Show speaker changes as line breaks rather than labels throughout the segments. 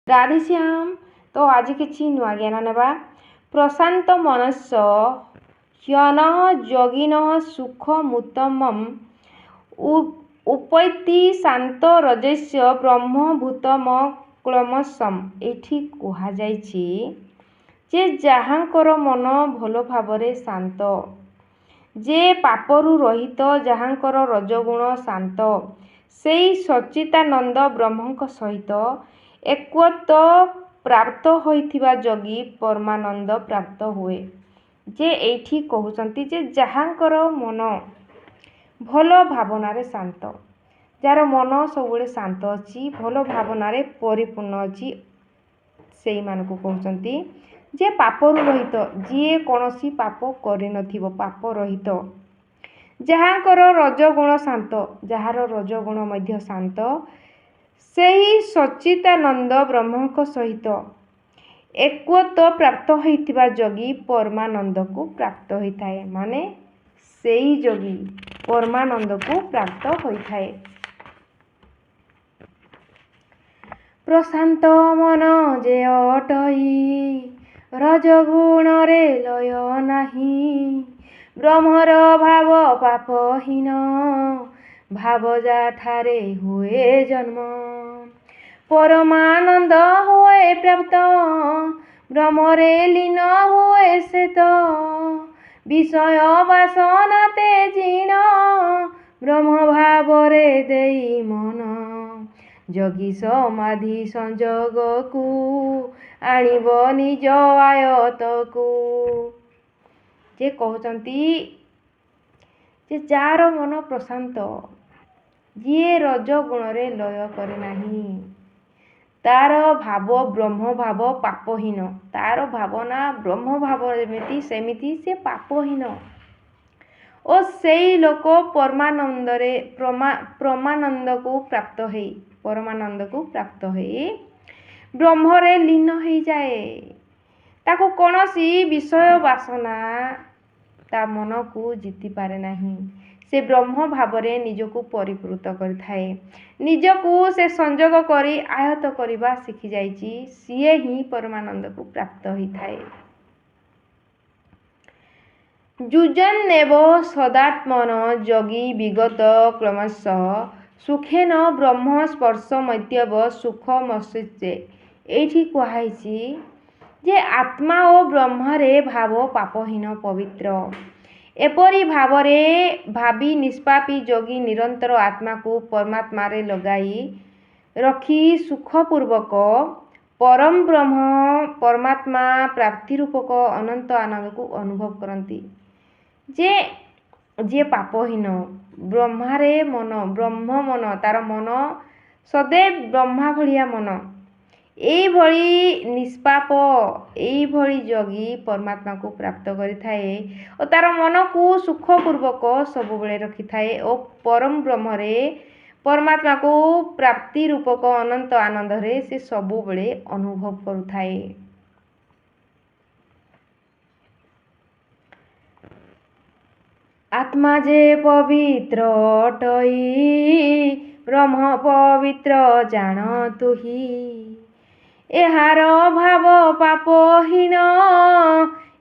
राधेश्याम। तो आज किसी नुआ ज्ञान नेबा। प्रशांत मनस्य ह्यनः योगिनः सुखमुत्तमम् उपैति शांत रजस्य ब्रह्मभूतमक्लमसम्। एठी कुहा जाइछि जे जाहांकर मन भल भावरे शांत, जे पापरु रहित, जाहांकर रजगुण शांत, सेई सच्चिदानंद ब्रह्मଙ୍କ सहित एकत्व प्राप्त होइथिबा जोगी परमानंद प्राप्त हुए। जे एठी कहउचंती जे जाहांकर मन भल भावनारे शांत, जार मन सबुले शांत अछि, भल भावनारे परिपूर्ण अछि, सेई मानकु कहउचंती जे पापरु रहित, जिए कोनोसी पाप करि नथिबो, पाप रहित, जाहांकर रजगुण शांत, जाहार रजगुण मध्य शांत, सेही सच्चिदानंद ब्रह्मଙ୍କ सहित एकत्व प्राप्त होइथिबा जोगी परमानंद को प्राप्त होइथाए। माने सेई जोगी परमानंद को प्राप्त होइथाए। प्रशांत मन जे अटई, रजगुण रे लय नाही, ब्रह्मर भाव पापहीन, भाव जाठारे हुए जन्म, परमानंद हुए प्राप्त, ब्रह्मरे लीन हुए सेत, विषय वासना तेजीण, ब्रह्म भावरे देई मन, जोगी समाधि संजोग को आनिब निज आयत को। जे कहउचंती जे जार मन प्रशांत, जिए रजगुण रे लय करे नाही, तार भाव ब्रह्म भाव पापहीन, तार भावना ब्रह्म भाव जेमिति सेमिति से पापहीन, ओ सेई लोक परमानंदरे परमानंद को प्राप्त हेई, परमानंद को प्राप्त हेई ब्रह्मरे लीन हेई जाए। ताको कोनोसी विषय वासना ता मन को जीति पारे नाही। से ब्रह्म भावरे निजको परिपूत करिथाए, निजको से संजोग करी आयत करिबा शिखि जाइछि, सिए ही परमानंद को प्राप्त होइथाए। जुजन्नेव सदात्मन जोगी विगत क्लमश, सुखेन ब्रह्म स्पर्श मध्यव सुखमस्ये। एठी कुहाइछि जे आत्मा ओ ब्रह्मरे भाव पापहीन पवित्र। एपरि भावरे भावी निष्पापी जोगी निरंतर आत्मा को परमात्मा रे लगाई रखी सुखपूर्वक परम ब्रह्म परमात्मा प्राप्ति रूपक अनंत आनंद को अनुभव करती। जे पापहीन ब्रह्मारे मन, ब्रह्म मन, तार मन सदैव ब्रह्मा भलिया मन, एई भली निष्पाप, एई भली जोगी परमात्मा को प्राप्त करिथाए और तार मन को सुखपूर्वक सबुबले रखिथाए और परम ब्रह्मरे परमात्मा को प्राप्ति रूपक अनंत आनंद रे से सबुबले अनुभव करुथाए। आत्मा जे पवित्र अटई, ब्रह्म पवित्र जान तुही, एहार भाव पापहीन,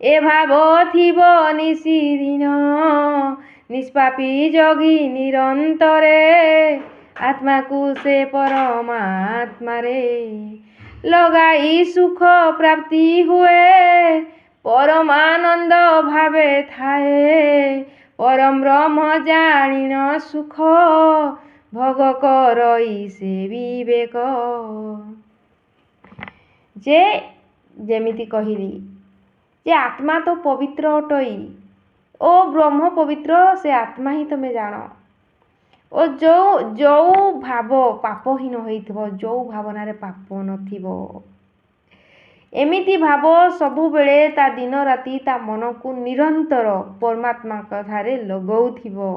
ए भाव थिब निशिदिन, निष्पापी जोगी निरंतरे आत्मा को से परमात्मा रे लगाई सुख प्राप्ति हुए, परमानंद भावे थाए, परम ब्रह्म जानिन सुख, भोग करई से विवेक। जे जेमिति कहिली जे आत्मा तो पवित्र अटई, ओ ब्रह्म पवित्र, से आत्मा ही तमे जान, ओ जो भाव पापहीन होइथिबो, जो भावनारे पाप नथिबो, एमिति भाव सबुबेले ता दिन राति ता मन को निरंतर परमात्मा कथारे लगौथिबो,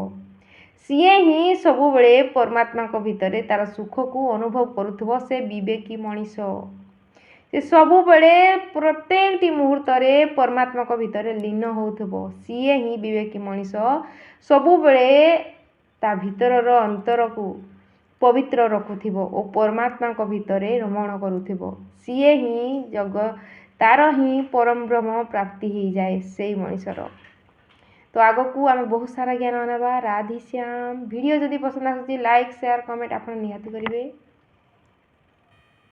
सिए ही सबुबेले परमात्मा को भितरे तार सुख को अनुभव करुथिबो। से विवेकी मनीष, से सबुबेले प्रत्येकटी मुहूर्त रे परमात्मा को भितरे लीन होउथिबो, सिए ही विवेकी मनीष सबुबेले ता भितरर अंतर को ପବିତ୍ର ରଖୁଥିବ ଓ ପରମାତ୍ମାଙ୍କ ଭିତରେ ରମଣ କରୁଥିବ, ସିଏ ହିଁ ତାର ହିଁ ପରମବ୍ରହ୍ମ ପ୍ରାପ୍ତି ହେଇଯାଏ ସେଇ ମଣିଷର। ତ ଆଗକୁ ଆମେ ବହୁତ ସାରା ଜ୍ଞାନ ନେବା। ରାଧେ ଶ୍ୟାମ। ଭିଡ଼ିଓ ଯଦି ପସନ୍ଦ ଆସୁଛି ଲାଇକ୍ ସେୟାର କମେଣ୍ଟ ଆପଣ ନିହାତି କରିବେ।